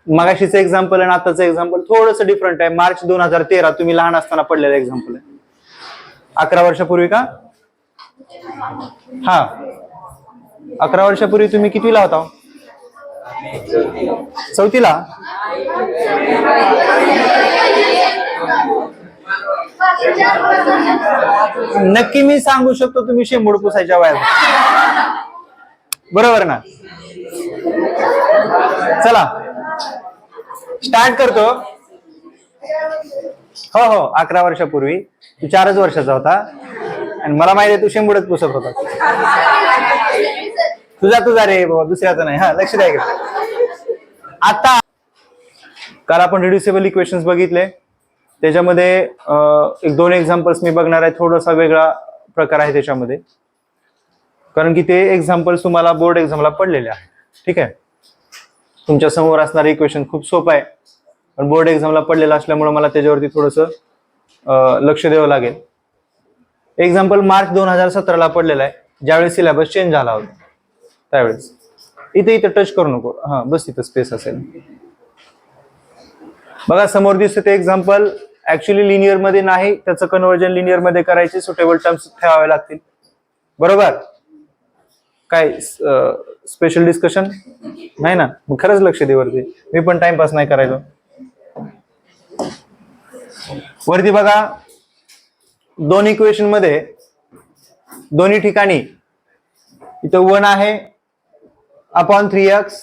मगाशीचं example आणि आताचं example थोडंसं डिफरंट आहे. मार्च 2013 तुम्ही लहान असताना पडलेलं एक्झाम्पल आहे. 11 वर्षापूर्वी का? हा, 11 वर्षापूर्वी तुम्ही कितवीला होता? 4थीला. नक्की मी सांगू शकतो तुम्ही शेंबूड पुसायच्या वयात. बरोबर ना? चला स्टार्ट करतो. हो हो, 11 वर्षापूर्वी तू 4च वर्षाचा होता आणि मला माहिती आहे तू शेंबूडच पुसत होता. तुझा रे बाबा, दुसऱ्याचा नाही. हा, लक्ष द्या. आता काल आपण रिड्युसिबल इक्वेशन्स बघितले, त्याच्यामध्ये एक 2 एक्झाम्पल्स मी बघणार आहे. थोडासा वेगळा प्रकार आहे त्याच्यामध्ये, कारण की ते एक्झाम्पल्स तुम्हाला बोर्ड एक्झामला पडलेले आहे. ठीक आहे, तुमच्या समोर असणारं इक्वेशन खूप सोपं आहे, पण बोर्ड एक्झामला पडलेलं असल्यामुळे मला त्याच्यावरती थोडंसं लक्ष द्यावं लागेल. एक्झाम्पल मार्च 2017ला पडलेला आहे, ज्यावेळेस सिलेबस चेंज झाला होता त्यावेळेस. इथे टच करू नको. हा, बस इथं स्पेस असेल. बघा समोर दिसतं ते एक्झाम्पल ऍक्च्युली लिनियर मध्ये नाही, त्याचं कन्व्हर्जन लिनियर मध्ये करायचे सुटेबल टर्म्स ठेवावे लागतील. बरोबर? काय स्पेशल डिस्कशन नाही ना? मग खरंच लक्ष दे वरती, मी पण टाइमपास नाही करायचो. वरती बघा, 2 इक्वेशन मध्ये दोन्ही ठिकाणी इथं 1 आहे अपॉन 3x,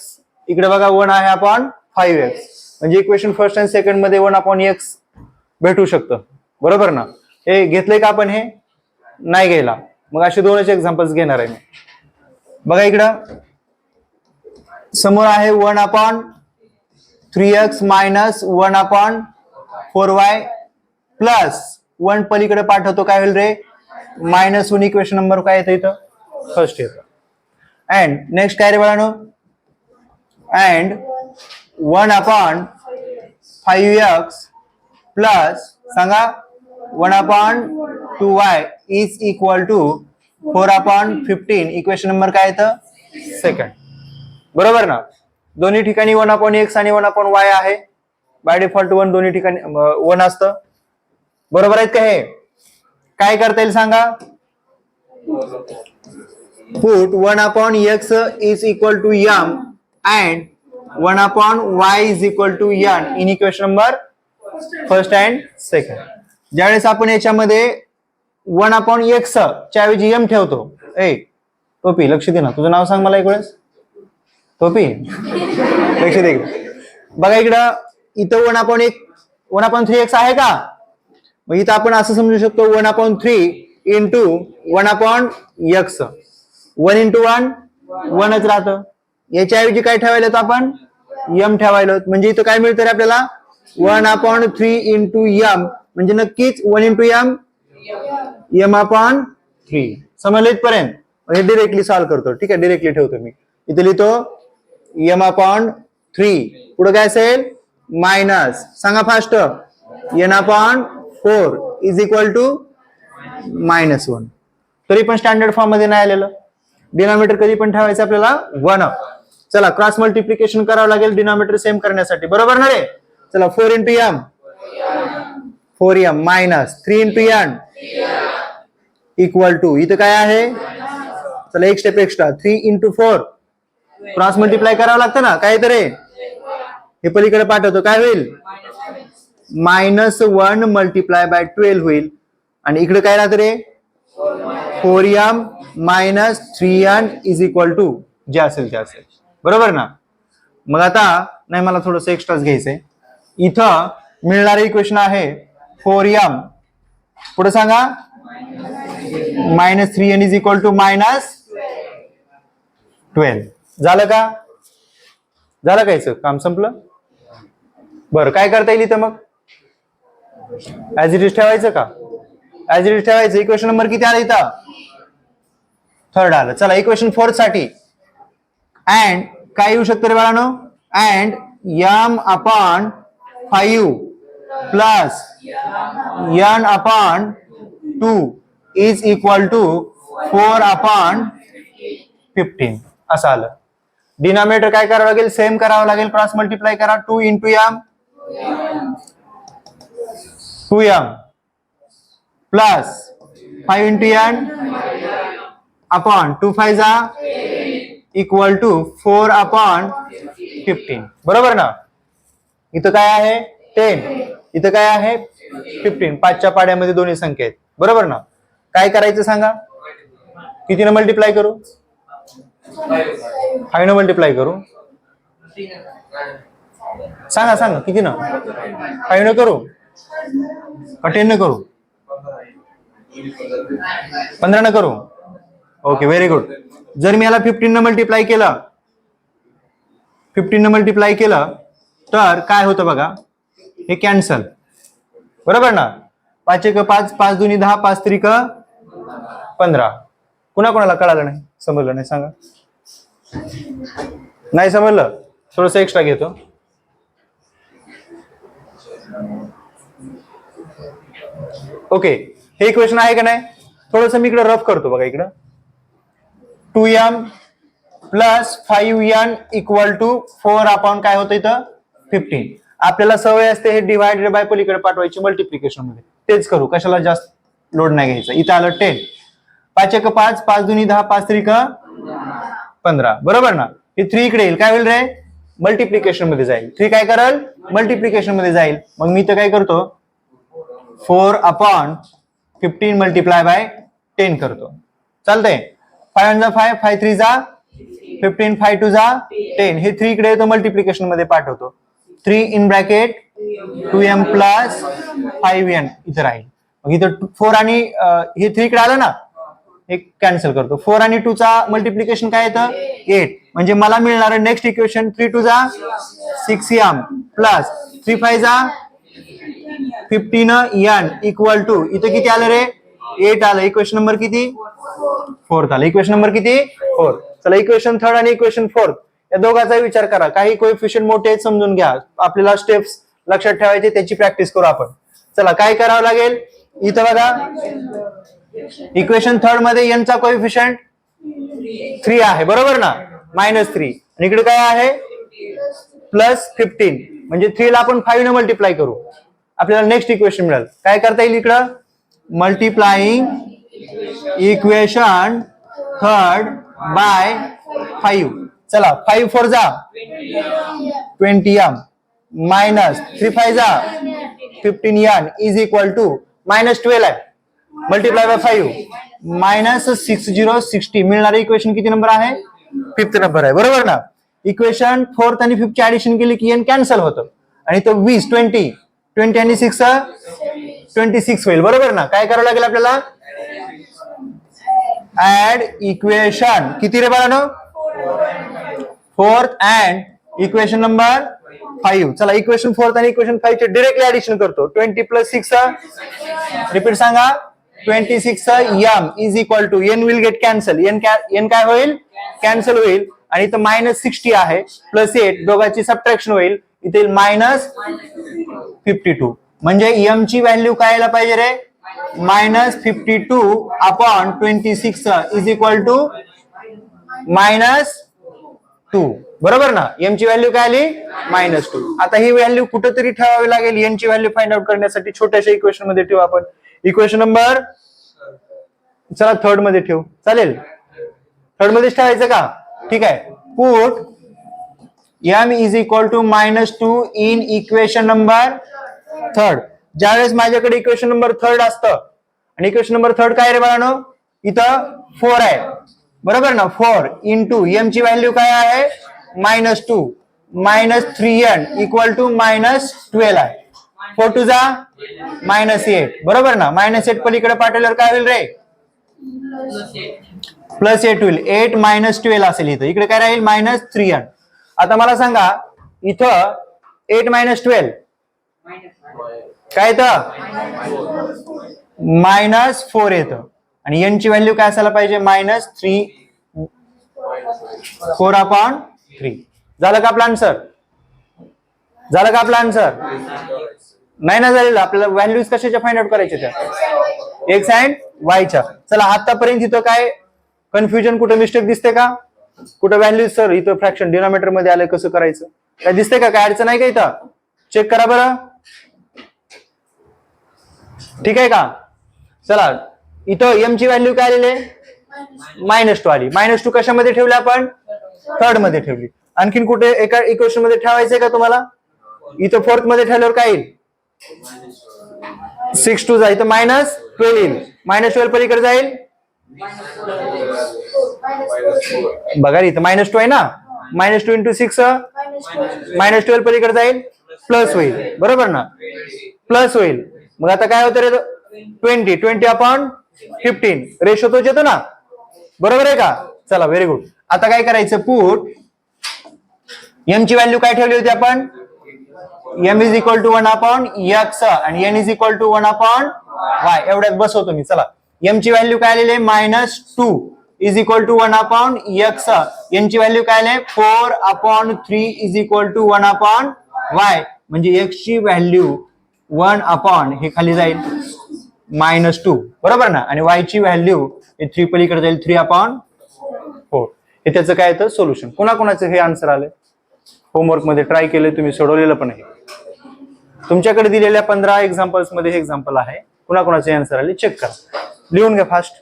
इकडे बघा 1 आहे अपॉन 5x. म्हणजे इक्वेशन फर्स्ट आणि सेकंड मध्ये 1 अपॉन x भेटू शकतं. बरोबर ना? हे घेतलंय का आपण? हे नाही घ्यायला. मग असे 2च एक्झाम्पल्स घेणार आहे मी. बघा इकडं समोर आहे 1 upon 3x minus 1 upon 4y plus 1 पलीकडे पाठवतो, काय होईल रे? -1. इक्वेशन नंबर काय येतं इथं? फर्स्ट येतं. अँड नेक्स्ट काय रे बाळांनो? अँड 1 अपॉन 5x प्लस सांगा 1 upon 2y is equal to 4 upon 15. Equation number काय येतं? सेकंड. बरोबर ना? दोन्ही ठिकाणी 1 अपॉन x आणि 1 अपॉन y आहे. बाय डिफॉल्ट 1 दोन्ही ठिकाणी 1 असतं. बरोबर आहेत का? हे काय करता येईल सांगा? Put 1 upon x is equal to m and 1 upon y is equal to n in equation number first and second. ज्यावेळेस आपण याच्यामध्ये 1 अपॉन x च्या ऐवजी m ठेवतो. ए टोपी, लक्ष दे ना. तुझं नाव सांग मला एक वेळेस. टोपी, लक्ष दे. बघा इकडं, इथं 1 अपॉन 3x आहे का? मग इथं आपण असं समजू शकतो 1 upon 3 into 1 upon x. 1 into 1 1च राहतं. याच्या ऐवजी काय ठेवायला आपण? m ठेवायला. म्हणजे इथं काय मिळतं रे आपल्याला? 1 अपॉन 3 इंटू m, म्हणजे नक्कीच 1 इंटू m अपॉन 3. समजलं इथपर्यंत? म्हणजे डिरेक्टली सॉल्व्ह करतो. ठीक आहे, डिरेक्टली ठेवतो मी. इथे लिहितो m अपॉन 3. पुढे काय असेल? मायनस, सांगा fast, n upon 4 is equal to -1. तरी पण स्टँडर्ड फॉर्म मध्ये नाही आलेलं. डिनॉमिनेटर कधी पण ठेवायचं आपल्याला 1. चला क्रॉस मल्टिप्लिकेशन करावं लागेल डिनॉमिनेटर सेम करण्यासाठी. बरोबर ना रे? चला 4 into m 4m minus 3 into n equal to, इथं काय आहे? चला एक step extra, 3 into 4 cross multiply करावं लागतं ना. काय तर हे पलीकडे पाठवतो, काय होईल? -1 मल्टिप्लाय बाय 12 होईल. आणि इकडे काय राहतं रे? 4m minus 3n is equal to जे असेल ते असेल. बरोबर ना? मग आता नाही, मला थोडस एक्स्ट्राच घ्यायचंय. इथं मिळणारे इक्वेशन आहे 4m, पुढे सांगा -3n इज इक्वल टू -12. झालं का? झालं कायचं काम? संपलं? बरं, काय करता येईल इथं? मग ऍज इट इज ठेवायचं का? ऍज इट इज ठेवायचं. इक्वेशन नंबर किती आला इथं? थर्ड आलं. चला इक्वेशन 4 साठी अँड काय येऊ शकतं रे बाळांनो? And m upon 5 plus n upon 2 is equal to 4 upon 15 असं आलं. डिनॉमिनेटर काय करावं लागेल, सेम करावं लागेल, क्रॉस मल्टिप्लाय करा, 2 into m 2m plus 5 into n upon 2 5 जा इक्वल टू 4 अपॉन 15. बरोबर ना. इथं काय आहे 10, इथं काय आहे 15. 5च्या पाड्यामध्ये दोन्ही संख्या आहेत. बरोबर ना. काय करायचं सांगा, कितीनं मल्टिप्लाय करू, 5 न मल्टिप्लाय करू, सांगा सांगा कितीनं, 5 न करू का 10 न करू, 15 न करू. Okay very good. जर मी याला 15 न मल्टिप्लाय केलं, 15 न मल्टिप्लाय केलं तर काय होतं बघा, हे कॅन्सल. बरोबर ना. 5 एक 5, 5 दुनी 10, 5 त्रिक 15. कुणा कोणाला कळालं नाही, समजलं नाही सांगा. नाही समजलं, थोडस एक्स्ट्रा घेतो. ओके, हे इक्वेशन आहे का नाही. थोडस मी इकडे रफ करतो बघा. इकडं 2m plus 5n equal to 4 upon काय होतं इथं 15. आपल्याला सवय असते हे डिवायडेड बाय पलीकडे पाठवायची मल्टिप्लिकेशन मध्ये. तेच करू, कशाला जास्त लोड नाही घ्यायचा. इथं आलं 10, 5 एक 5, 5 दुनी 10, 5 त्रिक 15. बरोबर ना. हे 3 इकडे येईल, काय होईल रे, मल्टिप्लिकेशन मध्ये जाईल. 3 काय करेल, मल्टिप्लिकेशन मध्ये जाईल. मग मी तर काय करतो, 4 अपॉन 15 मल्टिप्लाय बाय 10 करतो. चालतंय. 5 जा 5, 5 3 जा 15, 5 2 जा 10. हे 3 इकडे येतो, मल्टिप्लिकेशन मध्ये पाठवतो. 3 in bracket 2m plus 5n इथं राहील. मग इथं 4 आणि हे 3 इकडे आलं ना, हे कॅन्सल करतो. 4 आणि 2 चा मल्टिप्लिकेशन काय येतं 8. म्हणजे मला मिळणार नेक्स्ट इक्वेशन 3 2 जा 6m प्लस 3 5 जा 15n इक्वल टू इथं किती आलं रे 8 आलं. इक्वेशन नंबर किती 4 आलं. इक्वेशन नंबर किती 4. चला इक्वेशन 3 आणि इक्वेशन 4 या दोघांचा विचार करा. काही कोएफिशियंट मोठे आहेत समजून घ्या. आपल्याला स्टेप्स लक्षात ठेवायचे, त्याची प्रॅक्टिस करू आपण. चला काय करावं लागेल, इथं बघा इक्वेशन 3 मध्ये n चा कोएफिशियंट 3 आहे. बरोबर ना, -3. आणि इकडे काय आहे +15. म्हणजे 3 ला आपण 5 ने मल्टिप्लाय करू, आपल्याला नेक्स्ट इक्वेशन मिळेल. काय करता येईल इकडं, मल्टिप्लाइंग इक्वेशन 3 बाय 5. चला 5 4 जा 20m मायनस 3 5 जा 15n इज इक्वल टू -12 आहे. मल्टिप्लाय बाय 5 -6060 मिळणारे इक्वेशन किती नंबर आहे, 5th नंबर आहे. बरोबर ना. इक्वेशन 4th आणि 5th ची ऍडिशन केली की n कॅन्सल होतं आणि तो 20 20 आणि 6 26 होईल. बरोबर ना. काय करावं लागेल आपल्याला, ऍड इक्वेशन किती रे बाळांनो 4th अँड इक्वेशन नंबर 5. चला इक्वेशन 4th आणि इक्वेशन 5 चे डायरेक्टली ऍडिशन करतो. 20 + 6 रिपीट सांगा 26m is equal to n will get cancel. n काय होईल कॅन्सल होईल आणि इथं -60 आहे +8 दोघांची सबट्रॅक्शन होईल. इथे -52. म्हणजे m ची व्हॅल्यू काय यायला पाहिजे रे -52 अपॉन 26 इज इक्वल टू -2. बरोबर ना. m ची व्हॅल्यू काय आली -2. आता ही व्हॅल्यू कुठेतरी ठेवावी लागेल. n ची व्हॅल्यू फाइंड आउट करण्यासाठी छोट्याशा इक्वेशन मध्ये ठेवू आपण. इक्वेशन नंबर चला 3rd मध्ये ठेवू, चालेल. 3rd मध्येच ठेवायचं का, ठीक आहे. Put m is equal to -2 in equation number 3rd. ज्यावेळेस माझ्याकडे इक्वेशन नंबर 3rd असतं आणि इक्वेशन नंबर 3rd काय रे बाळांनो, इथं 4 आहे. बरोबर ना. 4 इंटू m ची व्हॅल्यू काय आहे -2 -3n इक्वल टू -12 आहे. 4 2 जा -8. बरोबर ना. -8 पलीकडे पाठवल्यावर काय होईल रे +8 होईल. 8 -12 असेल इथं. इकडे काय राहील -3n. आता मला सांगा इथं 8 -12 काय येतं -4 येतं आणि n ची व्हॅल्यू काय असायला पाहिजे -4/3. झालं का आपला आन्सर, झालं का आपला आन्सर, नाही ना झालेलं. आपल्याला व्हॅल्यूज कशाच्या फाइंड आउट करायच्या त्या x अँड y च्या. चला आतापर्यंत इथं काय कन्फ्युजन कुठे मिस्टेक दिसते का, कुठं व्हॅल्यू सर इथं फ्रॅक्शन डिनॉमिनेटर मध्ये आलंय, कसं करायचं? काय दिसतंय का? काय अडचण आहे का इथं? चेक करा बरं. ठीक आहे का? चला, इथं एम ची व्हॅल्यू काय आलेली आहे? -2 आली. -2 कशामध्ये ठेवली आपण? थर्ड मध्ये ठेवली. आणखीन कुठे एका इक्वेशन मध्ये ठेवायचंय का तुम्हाला? इथं फोर्थ मध्ये ठेवल्यावर काय येईल? 6 2 जा, इथं -12 येईल. -12 पलीकडे जाईल, बघा इथं -2 आहे ना, -2 × 6 -12 पलीकडे जाईल, प्लस होईल. बरोबर ना? प्लस होईल. मग आता काय होतं रे? 20/15 रेशो तोच येतो ना, बरोबर आहे का? चला, व्हेरी गुड. आता काय करायचं? पुट एम ची व्हॅल्यू काय ठेवली होती आपण? m is equal to 1/x आणि n is equal to 1/y. एवढ्यात बसवतो मी. चला, m ची व्हॅल्यू काय आलेली आहे? -2 is equal to 1/x. n ची व्हॅल्यू काय आली? 4/3 इज इक्वल टू 1/y. म्हणजे x ची व्हॅल्यू 1/ हे खाली जाईल -2, बरोबर ना? आणि y ची व्हॅल्यू 3 पलीकडे जाईल 3/4. हे त्याचं काय येतं? सोल्युशन. कोणाकोणाचं हे आन्सर आले? होमवर्क मध्ये ट्राय केले तुम्ही, सोडवलेलं पण आहे. तुमच्याकडे दिलेल्या 15 एक्झाम्पल्स मध्ये हे एक्झाम्पल आहे. कोणाकोणाचे आन्सर आले चेक करा. लिहून घ्या फास्ट.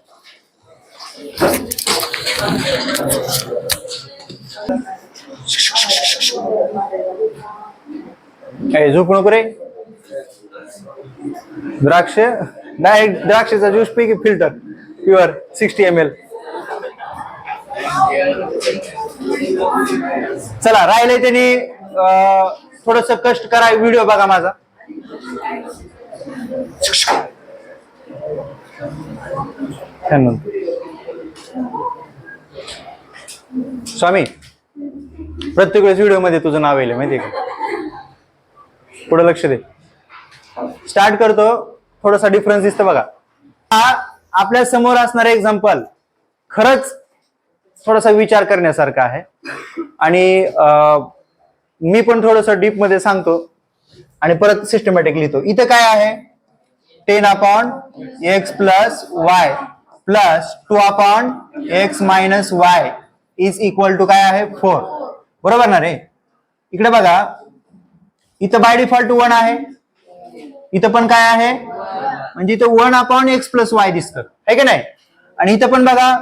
झोप नको रे. द्राक्ष डायरेक्ट द्राक्षाचा ज्यूस पी की फिल्टर प्युअर 60 ml. चला, राहिले त्यांनी थोडस कष्ट करा, व्हिडिओ बघा माझा. स्वामी, प्रत्येक वेळेस व्हिडिओ मध्ये तुझं नाव येईल माहितीये का? पुढे लक्ष दे. स्टार्ट करतो. थोडासा डिफरन्स दिसतो बघा. हा आपल्या समोर असणारा एक्झाम्पल खरंच थोडासा विचार करण्यासारखा आहे. आणि मी पण थोडस डीप मध्ये सांगतो आणि परत सिस्टमॅटिक लिहितो. इथं काय आहे? 10/x + y + 2/x - y is equal to काय आहे? 4. बरोबर ना रे? इकडे बघा, इथं बाय डिफॉल्ट 1 आहे, इथं पण काय आहे? म्हणजे इथं 1/x + y दिसतं, आहे की नाही? आणि इथं पण बघा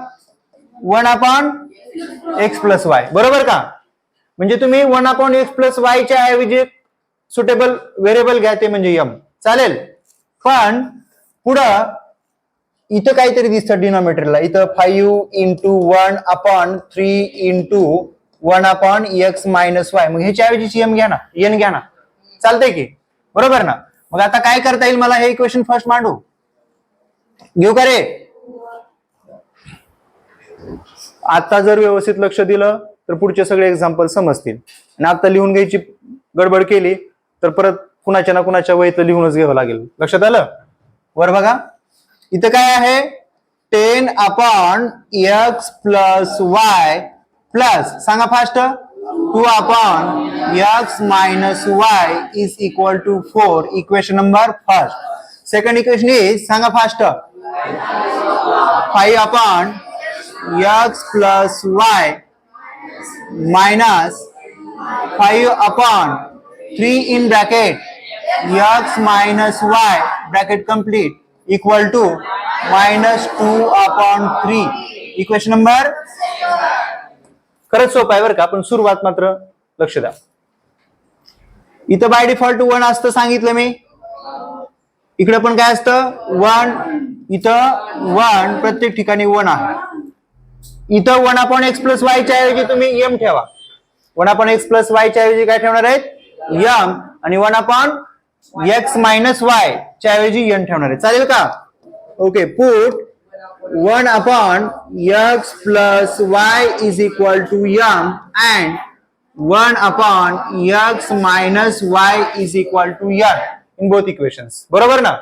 1/x + y, बरोबर का? म्हणजे तुम्ही 1/x + y च्या ऐवजी सुटेबल व्हेरिएबल घ्या, ते म्हणजे m. चालेल. पण पुढं इथं काहीतरी दिसतं डिनॉमिनेटरला. इथं 5 × 1/3 × 1/x - y. मग ह्याच्या ऐवजी m घ्या ना, n घ्या ना, चालतंय की? बरोबर ना? मग आता काय करता येईल मला? हे इक्वेशन फर्स्ट मांडू घेऊ का रे? आता जर व्यवस्थित लक्ष दिलं तर पुढचे सगळे एक्झाम्पल समजतील. आणि आता लिहून घ्यायची गडबड केली तर परत कुणाच्या ना कुणाच्या वहीत लिहूनच घ्यावं लागेल. लक्षात आलं? वर बघा, इथं काय आहे? 10/x + y प्लस, सांगा fast, 2/x - y is equal to 4. Equation number first. Second equation is, सांगा fast, 5/x + y minus 5/3 in bracket x minus y bracket complete equal to -2/3. Equation number. खरंच सोपं आहे बरं का, पण सुरुवात मात्र लक्ष द्या. इथं बाय डिफॉल्ट 1 असतं सांगितलं मी. इकडे पण काय असतं? 1. इथं 1 प्रत्येक ठिकाणी 1 आहे. इथं 1/x + y च्या ऐवजी तुम्ही m ठेवा. 1/x + y च्या ऐवजी काय ठेवणार आहेत? m. आणि 1/x - y च्या ऐवजी n ठेवणार आहे. चालेल का? Okay. Put 1/x + y is equal to m and 1/x - y is equal to n in both equations. बरोबर ना?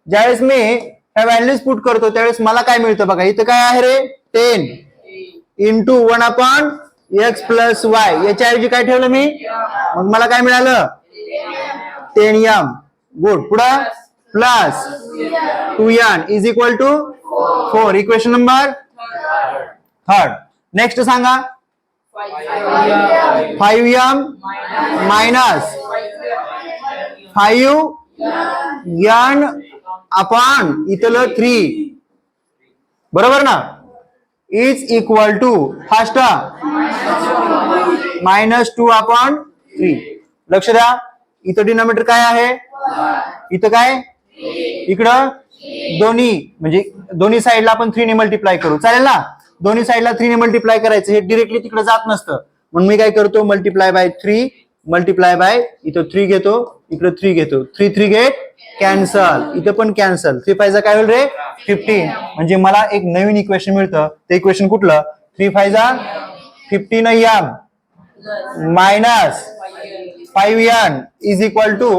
ज्यावेळेस मी ह्या व्हॅल्यूज पुट करतो त्यावेळेस मला काय मिळतं बघा. इथं काय आहे रे? 10 × 1/x + y. याच्या ऐवजी काय ठेवलं मी? मग मला काय मिळालं? 10m. गुड. पुढं plus 2n is equal to 4. Equation number third. Next सांगा 5m मायनस 5n अपॉन इथलं 3 बरोबर ना is equal to fast -2 upon 3. लक्ष द्या इथं डिनॉमिनेटर काय आहे इथं काय इकडं दोन्ही म्हणजे दोन्ही साईडला आपण 3 ने मल्टिप्लाय करू चालेल ना. दोन्ही साईडला 3 ने मल्टिप्लाय करायचं हे डिरेक्टली तिकडे जात नसतं म्हणून मी काय करतो मल्टिप्लाय बाय 3 मल्टिप्लाय बाय इथं 3 घेतो इकडे 3 घेतो 3 गेट कॅन्सल इथं पण कॅन्सल 3 5 काय होईल रे 15 म्हणजे मला एक नवीन इक्वेशन मिळतं ते इक्वेशन कुठलं 3 5 15m minus 5n is equal to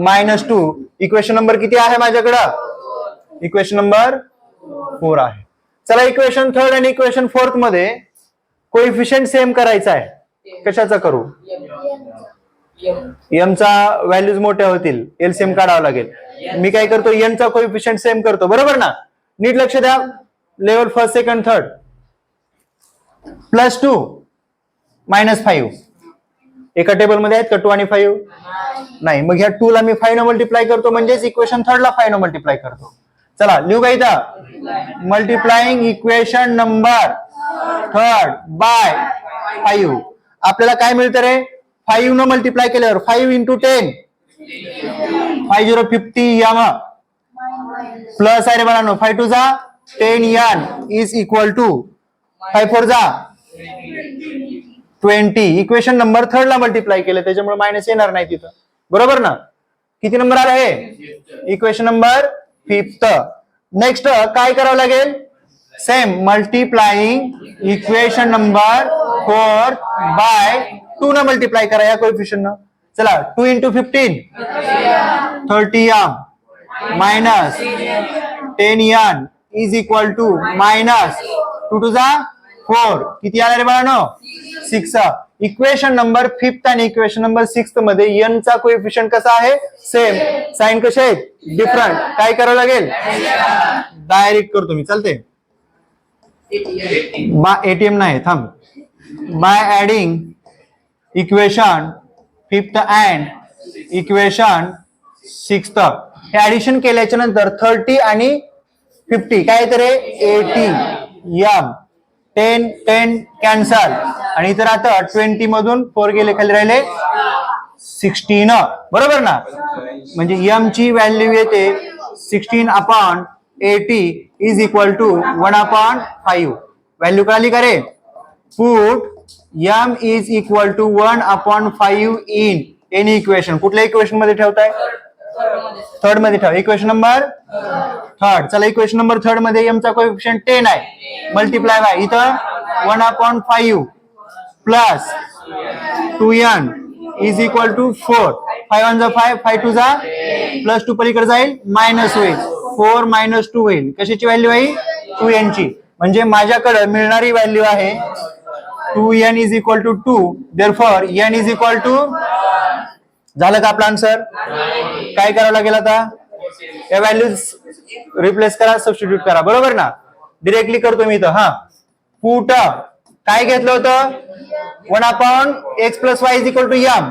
-2. Equation number किती आहे माझ्याकडं इक्वेशन नंबर 4 आहे. चला इक्वेशन 3 आणि इक्वेशन 4 मध्ये कोएफिशिएंट सेम करायचा आहे कशाचा करू m चा व्हॅल्यूज मोठ्या होतील एलसीएम काढावं लागेल. मी काय करतो n चा कोएफिशिएंट सेम करतो बरोबर ना. नीट लक्ष द्या लेवल फर्स्ट सेकंड थर्ड +2 -5 एका टेबल मध्ये आहेत का 2 आणि 5 नाही मग ह्या 2 ला मी 5 ने मल्टिप्लाय करतो म्हणजेच इक्वेशन 3 ला 5 ने मल्टिप्लाय करतो. चला लिहू का इथं मल्टिप्लाइंग इक्वेशन नंबर 3 बाय 5 आपल्याला काय मिळतं रे 5 न मल्टिप्लाय केल्यावर 5 × 10 50m प्लस आहे रे बाळांनो 5 2 जा 10n इज इक्वल टू 5 4 जा 20. इक्वेशन नंबर 3 ला मल्टिप्लाय केलं त्याच्यामुळे मायनस येणार नाही तिथं बरोबर ना. किती नंबर आला हे इक्वेशन नंबर 5th. नेक्स्ट काय करावं लागेल same multiplying equation number 4 by 2 न मल्टिप्लाय करा या कोएफिशिएंट न. चला 2 × 15 30m minus 10n is equal to -2 2 जा 4 किती आला रे बाळांनो 6. इक्वेशन नंबर 5th आणि इक्वेशन नंबर 6th मध्ये n चा कोएफिशिएंट कसा आहे सेम साइन कसे आहेत डिफरंट काय करावं लागेल डायरेक्ट करतो मी चालते एटीएम नाही थांब by adding equation 5th and equation 6th हे ऍडिशन केल्याच्या नंतर 30 आणि 50 काय तर 80m 10 कॅन्सल आणि इतर आता 20 मधून 4 गेले खाली राहिले 16 बरोबर ना. म्हणजे m ची व्हॅल्यू येते 16 upon 80 is equal to 1/5. Value कळली का रे put m is equal to 1/5 in any equation. कुठल्या इक्वेशन मध्ये ठेवताय थर्ड मध्ये ठेवा इक्वेशन नंबर 3. चला इक्वेशन नंबर 3 मध्ये m चा कोएफिशिएंट 10 आहे मल्टिप्लाय बाय इथं 1/5 plus 2n is equal to 4 5 1 जा 5 5 2 जा प्लस 2 पलीकडे जाईल मायनस होईल 4 - 2 होईल कशाची व्हॅल्यू आहे 2n ची. म्हणजे माझ्याकडे मिळणारी व्हॅल्यू आहे 2n is equal to 2 therefore n is equal to झालं का आपला आन्सर. काय करावं लागेल आता या व्हॅल्यूज रिप्लेस करा सबस्टिट्यूट करा बरोबर ना. डिरेक्टली करतो मी इथं हा पुट काय घेतलं होतं 1/x + y is equal to m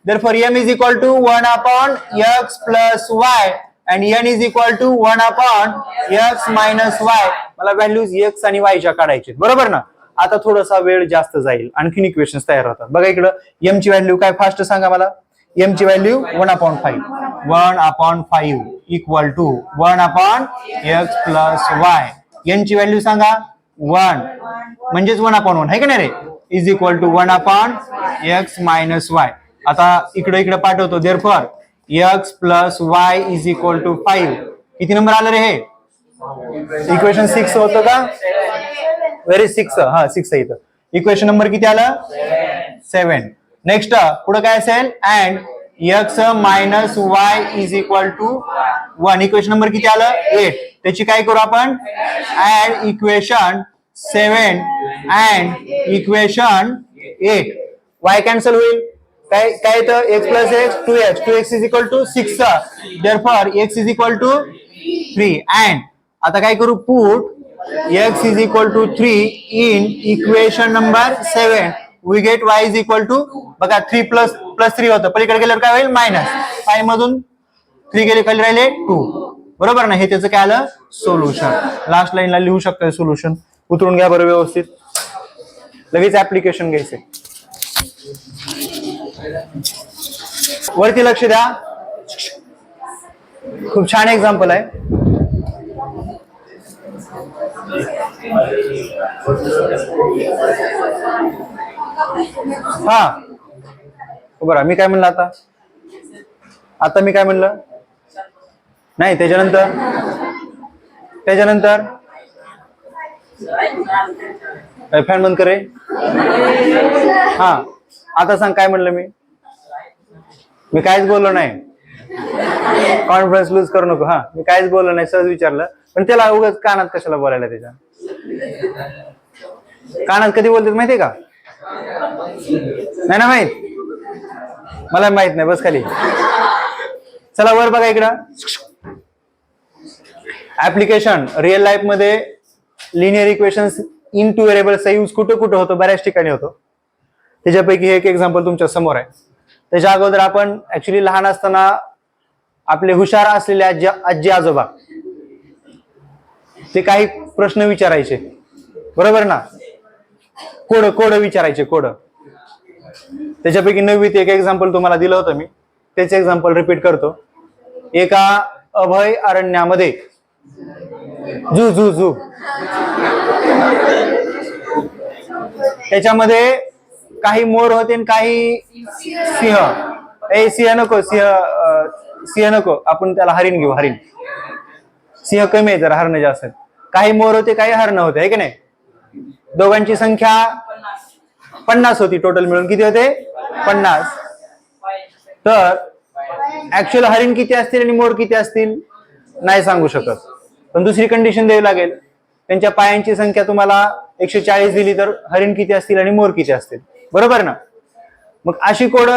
therefore m is equal to 1/x + y and n is equal to 1/x - y. मला व्हॅल्यूज x आणि y च्या काढायचे बरोबर ना. आता थोडासा वेळ जास्त जाईल आणखीन इक्वेशन्स तयार होतात बघा इकडं m ची व्हॅल्यू काय फास्ट सांगा मला m ची value 1/5 equal to 1/x + y. n ची व्हॅल्यू सांगा 1 म्हणजेच 1/1 आहे का नाही रे is equal to 1/x - y. आता इकडे पाठवतो therefore x + y is equal to 5. किती नंबर आलं रे हे इक्वेशन 6 होतं का व्हेरी 6 हा 6 आहे इथं. इक्वेशन नंबर किती आलं 7. नेक्स्ट पुढे काय असेल and x - y is equal to 1. Equation number किती आलं 8. त्याची काय करू आपण add equation 7 and equation 8. y cancel होईल काय काय तर x + x 2x is equal to 6 therefore x is equal to 3. And आता काय करू put x is equal to 3 in equation number 7 we get y is equal to बघा 3 plus 3 होतं, पलीकडे गेल्यावर काय होईल मायनस 5 मधून 3 गेले खाली राहिले 2, बरोबर ना. हे त्याचं काय आलं सोल्युशन. लास्ट लाईनला लिहू शकता सोल्युशन. उतरून घ्या बरं व्यवस्थित, लगेच ऍप्लिकेशन घ्यायचे. वरती लक्ष द्या, खूप छान एक्झाम्पल आहे. हा बरं, मी काय म्हणलं आता मी काय म्हणलं नाही, त्याच्यानंतर फॅन बंद करे. हा आता सांग काय म्हणलं मी काहीच बोललो नाही. कॉन्फिडन्स लूज करू नको. हा मी काहीच बोललो नाही, सहज विचारलं. पण त्याला उगाच कानात कशाला बोलायला, त्याच्या कानात कधी बोलतात माहितीये का? नाही ना माहित, मला माहित नाही, बस खाली. चला वर बघा इकडं. ऍप्लिकेशन रिअल लाईफ मध्ये लिनियर इक्वेशन्स इन टू व्हेरिएबल्सचा यूज कुठं कुठं होतो, बऱ्याच ठिकाणी होतो. त्याच्यापैकी हे एक एक्झाम्पल तुमच्या समोर आहे. त्याच्या अगोदर आपण ऍक्च्युली लहान असताना आपले हुशार असलेले आजी आजोबा ते काही प्रश्न विचारायचे, बरोबर ना. कोड विचारायचे, कोड. त्याच्यापैकी 9वीत एक एक्झाम्पल तुम्हाला दिलं होतं मी, तेच एक्झाम्पल रिपीट करतो. एका अभय अरण्यामध्ये झू त्याच्यामध्ये काही मोर होते आणि काही सिंह नको, आपण त्याला हरिण घेऊ. हरिण, सिंह कमी आहे, जर हरण जास्त आहेत. काही मोर होते, काही हरण होते, है की नाही. दोघांची संख्या 50 होती. टोटल मिळून किती होते? 50. तर ऍक्च्युअल हरिण किती असतील आणि मोर किती असतील नाही सांगू शकत, पण दुसरी कंडिशन द्यावी लागेल. त्यांच्या पायांची संख्या तुम्हाला 140 दिली तर हरिण किती असतील आणि मोर किती असतील, बरोबर ना. मग अशी कोड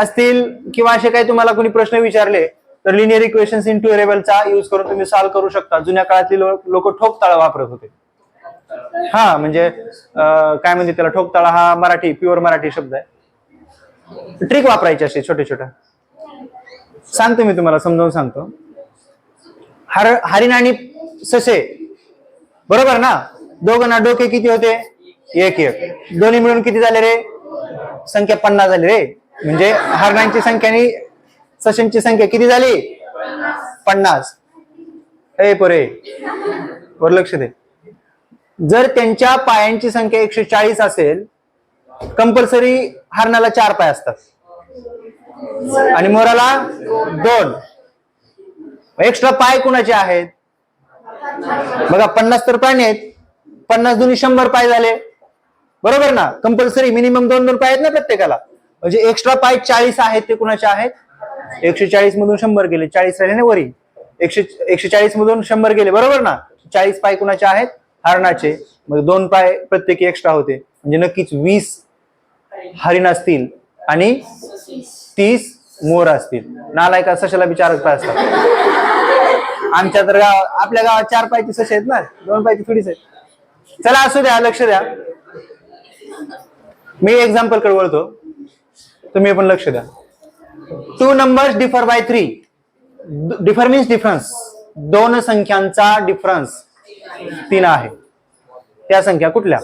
असतील किंवा असे काही तुम्हाला कोणी प्रश्न विचारले तर लिनियर इक्वेशन्स इन टू व्हेरिएबलचा यूज करून तुम्ही सॉल्व्ह करू शकता. जुन्या काळातली लोक ठोकताळा वापरत होते. हा म्हणजे काय म्हणते त्याला, ठोकताळा हा मराठी, प्युअर मराठी शब्द आहे. ट्रिक वापरायची असे छोट्या सांगतो मी तुम्हाला, समजावून सांगतो. हरिण आणि ससे, बरोबर ना. दोघांना डोके किती होते? 1 दोन्ही मिळून किती झाले रे? संख्या 50 झाली रे. म्हणजे हरणांची संख्या आणि सशांची संख्या किती झाली? 50. पोरे वर लक्ष दे. जर त्यांच्या पायांची संख्या 140 असेल, कंपल्सरी हरणाला 4 पाय असतात आणि मोराला 2. एक्स्ट्रा पाय कुणाचे आहेत? बघा 50 तर पाय आहेत, 50 दुनी 100 पाय झाले, बरोबर ना. कंपल्सरी मिनिमम 2 पाय आहेत ना प्रत्येकाला. म्हणजे एक्स्ट्रा पाय 40 आहेत, ते कुणाचे आहेत? 140 मधून 100 गेले, 40 राहिले ना वरी. 140 मधून 100 गेले, बरोबर ना. 40 पाय कुणाचे आहेत? हरणाचे. मग 2 पाय प्रत्येकी एक्स्ट्रा होते, म्हणजे नक्कीच 20 हरिण असतील आणि 30 मोर असतील. नालायका सशाला बी 4 पाय असतात. आमच्या तर आपल्या गावात 4 पायचे ससे आहेत ना, 2 पायचे थोडीच आहेत. चला असू द्या, लक्ष द्या. मी एक्झाम्पल कडे वळतो, तुम्ही पण लक्ष द्या. 2 numbers differ by 3. Differ means difference. 2 संख्यांचा डिफरन्स 3 आहे. त्या संख्या कुठल्या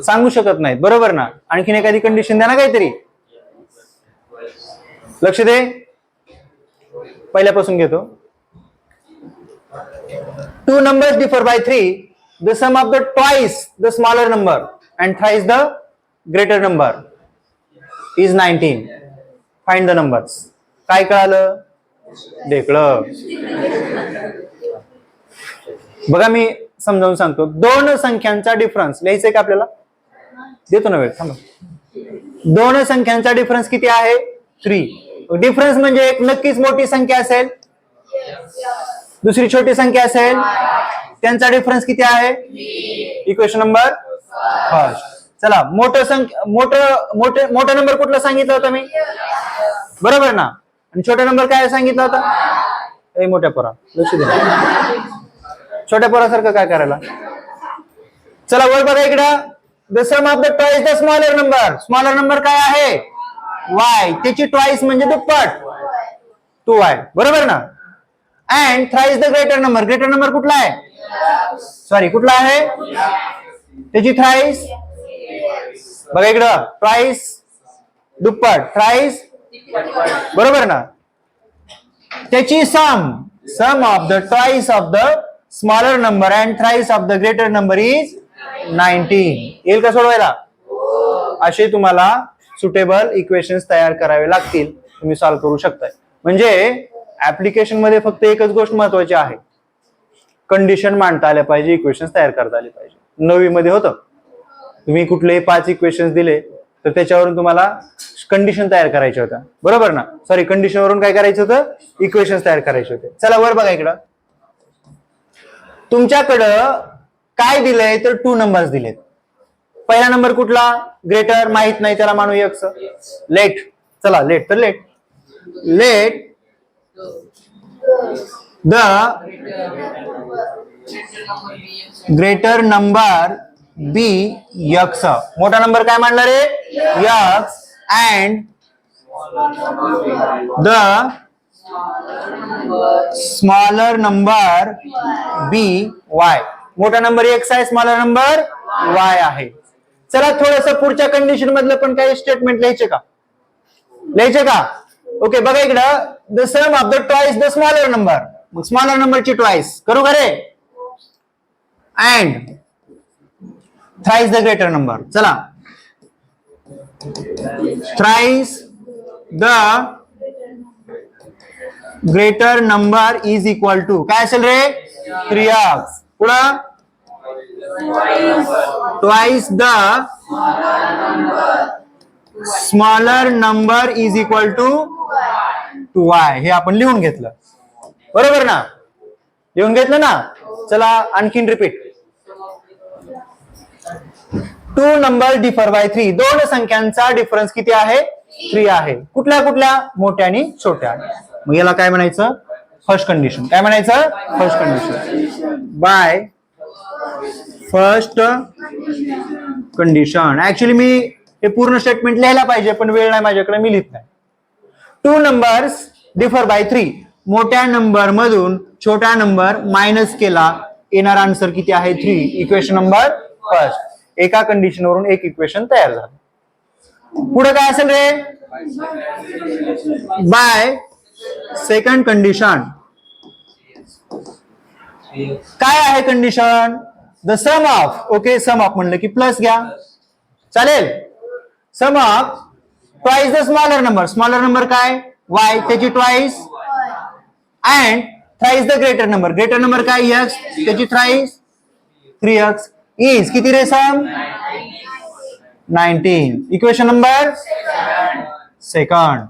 सांगू शकत नाहीत, बरोबर ना. आणखीन एखादी कंडिशन द्या ना काहीतरी. लक्ष दे, पहिल्यापासून घेतो. 2 numbers differ by 3. The sum of the twice the smaller number and thrice the greater number is 19. Find the numbers. काय कळालं? ढेकळं. बघा मी समजावून सांगतो. 2 संख्यांचा डिफरन्स लिहायचंय का आपल्याला? देतो ना वेळ, थांबा. 2 संख्यांचा डिफरन्स किती आहे? 3. डिफरन्स म्हणजे एक नक्कीच मोठी संख्या असेल, दुसरी छोटी संख्या असेल, त्यांचा डिफरन्स किती आहे? Equation number 1. चला, मोठा नंबर कुठला सांगितलं होतं मी? बरोबर ना. आणि छोटा नंबर काय सांगितला होता? मोठ्या पोरा लक्ष द्या. छोट्या पोरासारखं काय करायला. चला वर बघा इकडं. The sum of the twice the smaller number. Smaller number काय आहे? y. त्याची ट्वाइस म्हणजे दुप्पट 2y. बरोबर ना. And thrice the greater number. Greater number कुठला आहे? सॉरी कुठला आहे? त्याची थ्राइस बघा इकडं. ट्वाइस दुप्पट, थ्राइस बरोबर ना. त्याची sum of the twice of the smaller number and thrice of the greater number is 19. येईल का सोडवायला? असे तुम्हाला सुटेबल इक्वेशन्स तयार करावे लागतील. तुम्ही सॉल्व्ह करू शकताय. म्हणजे ऍप्लिकेशन मध्ये फक्त एकच गोष्ट महत्वाची आहे, कंडिशन मांडता आल्या पाहिजे, इक्वेशन्स तयार करता आले पाहिजे. 9वी मध्ये होतं, तुम्ही कुठलेही 5 इक्वेशन्स दिले तर त्याच्यावरून तुम्हाला कंडिशन तयार करायचे होत्या. बरोबर ना. सॉरी, कंडिशन वरून काय करायचं होतं? इक्वेशन्स तयार करायचे होते. चला वर बघा इकडं. तुमच्याकडं काय दिलंय तर 2 नंबर्स दिलेत. पहिला नंबर कुठला? ग्रेटर माहित नाही, त्याला मानू x. लेट. चला लेट तर let. Let the greater number be x. मोठा नंबर काय मांडला रे? x. And the smaller number be y. मोठा नंबर x आहे, स्मॉलर नंबर y आहे. चला थोडस पुढच्या कंडिशन मधलं पण काही स्टेटमेंट लिहायचे का? लिहायचे का? ओके बघा इकडं. The sum of the twice the smaller number. मग स्मॉलर नंबरची ट्वाइस करू का रे? And thrice the greater number. चला thrice the greater number is equal to काय असेल रे? 3x. पुढं twice the smaller number is equal to 2y. हे आपण लिहून घेतलं. बरोबर ना. लिहून घेतलं ना. चला आणखीन रिपीट. 2 number differ by 3. 2 संख्यांचा डिफरन्स किती आहे? 3 आहे. कुठल्या कुठल्या? मोठ्या आणि छोट्या. मग याला काय म्हणायचं? First condition. काय म्हणायचं? First condition. By first condition. Actually मी हे पूर्ण स्टेटमेंट लिहायला पाहिजे पण वेळ नाही माझ्याकडे, मी लिहित नाही. 2 नंबर्स डिफर बाय 3. मोठ्या नंबर मधून छोटा नंबर मायनस केला, येणार आन्सर किती आहे? 3. Equation number first. एका कंडिशन वरून एक इक्वेशन तयार झालं. पुढे काय असेल रे? By second condition. काय आहे condition? The sum of. Okay sum of म्हणलं की प्लस घ्या, चालेल. Sum of twice the smaller number. Smaller number काय? y. त्याची twice. And thrice the greater number. Greater number काय? x. त्याची थ्राइस 3x. इज किती रे? सम 19. Equation number second.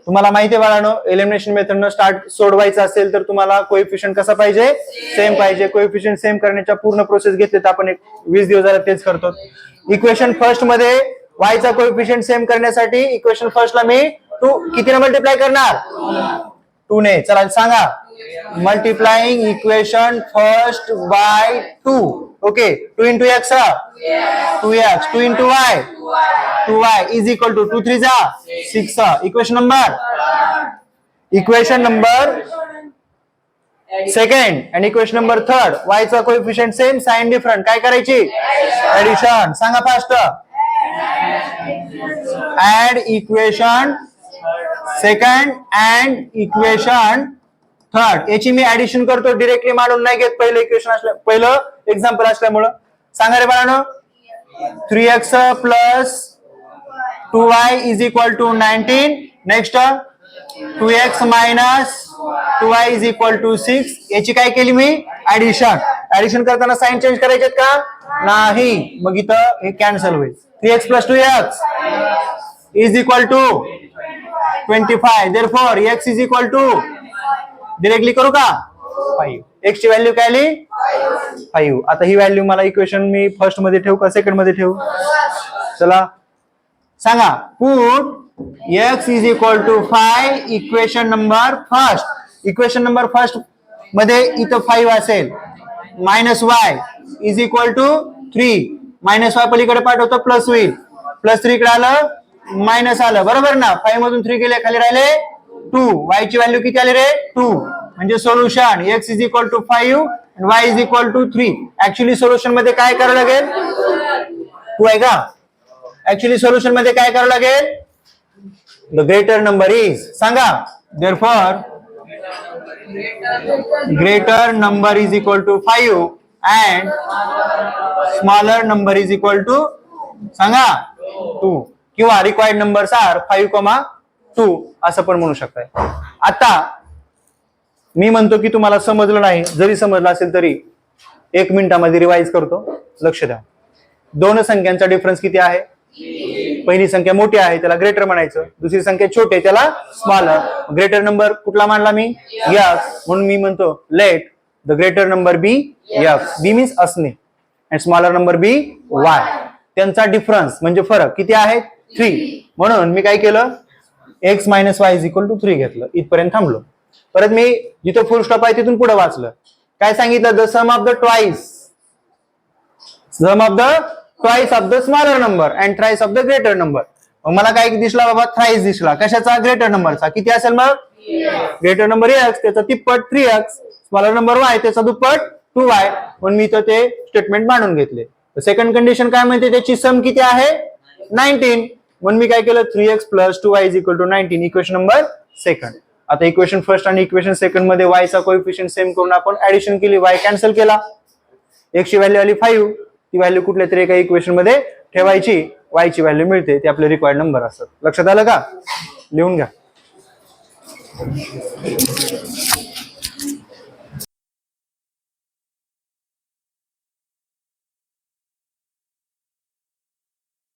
तुम्हाला माहिती आहे बाळांनो, एलिमिनेशन मेथडनं स्टार्ट सोडवायचं असेल तर तुम्हाला कोएफिशियंट कसा पाहिजे? सेम पाहिजे. कोएफिशियंट सेम करण्याच्या पूर्ण प्रोसेस घेतले तर आपण 20 दिवस झाला तेच करतो. इक्वेशन फर्स्ट मध्ये y चा कोएफिशियंट सेम करण्यासाठी इक्वेशन फर्स्टला मी 2 किती मल्टिप्लाय करणार? 2 ने. चला सांगा. Multiplying equation first by 2. Okay 2 into x 2x, 2 into y 2y is equal to 2 3 जा 6. इक्वेशन नंबर सेकंड आणि इक्वेशन नंबर थर्ड. y चा कोएफिशियंट सेम, साइन डिफरंट. काय करायची? ऍडिशन. सांगा fast. Add equation second and equation third. याची मी addition करतो, directly मांडून नाही घेत. पहिलं इक्वेशन पहिलं एक्झाम्पल असल्यामुळं. सांगा रे बाळांनो. 3x plus 2y is equal to 19. Next 2x minus 2y is equal to 6. याची काय केली मी? ऍडिशन. ऍडिशन करताना साइन चेंज करायचे का? नाही. मग इथं हे कॅन्सल होईल. 3x plus 2x is equal to 25. Therefore x is equal to directly करू का? 5. x ची व्हॅल्यू काय आली? 5. आता ही व्हॅल्यू मला इक्वेशन मी फर्स्ट मध्ये ठेवू का सेकंड मध्ये ठेवू? चला सांगा. Put x is equal to 5 equation number first. Equation number first मध्ये इथं 5 असेल. Minus y is equal to 3. Minus y पलीकडे पाठवतो प्लस होईल. प्लस 3 इकडे आलं मायनस आलं बरोबर ना. 5 मधून 3 गेले खाली राहिले 2. वाय ची व्हॅल्यू किती आली रे 2. म्हणजे solution x is equal to 5 आणि y is equal to 3. Actually solution मध्ये काय करावं लागेल 2 आहे का. ऍक्च्युली सोल्युशन मध्ये काय करावं लागेल द ग्रेटर नंबर इज सांगा. Therefore greater number is equal to 5 and smaller number is equal to सांगा 2 किंवा required numbers are 5,2 असं पण म्हणू शकताय. आता मी म्हणतो की तुम्हाला समजलं नाही, जरी समजलं असेल तरी 1 मिनिटामध्ये रिवाइज करतो. लक्ष द्या. दोन संख्यांचा डिफरन्स किती आहे. पहिली संख्या मोठी आहे त्याला ग्रेटर म्हणायचं, दुसरी संख्या छोटी आहे त्याला स्मॉलर. ग्रेटर नंबर कुठला मानला मी एक्स, म्हणून मी म्हणतो let the greater number be x. Be means असणे आणि स्मॉलर नंबर बी वाय. त्यांचा डिफरन्स म्हणजे फरक किती आहे 3. म्हणून मी काय केलं x minus y is equal to 3 घेतलं. इथपर्यंत थांबलो. परत मी जिथं फुल स्टॉप आहे तिथून पुढे वाचलं. काय सांगितलं the sum of the twice twice of the smaller number and thrice of the greater number. मला काय दिसला बाबा थ्राइस दिसला. कशाचा ग्रेटर नंबरचा. किती असेल मग ग्रेटर नंबर एक्स त्याचा तिप्पट 3x, स्मॉलर नंबर वाय त्याचा दुप्पट 2y. म्हणून मी तर ते स्टेटमेंट मांडून घेतले. सेकंड कंडिशन काय म्हणते त्याची सम किती आहे 19. म्हणून मी काय केलं 3x plus 2y is equal to 19. Equation number second. आता इक्वेशन फर्स्ट आणि इक्वेशन सेकंड मध्ये y चा कोएफिशियंट सेम करून आपण ऍडिशन केली. y कॅन्सल केला. x ची व्हॅल्यू आली 5. ती व्हॅल्यू कुठल्या तरी एका इक्वेशन मध्ये ठेवायची. y ची व्हॅल्यू मिळते. ते आपले रिक्वायर्ड नंबर असतात. लक्षात आलं का. लिहून घ्या.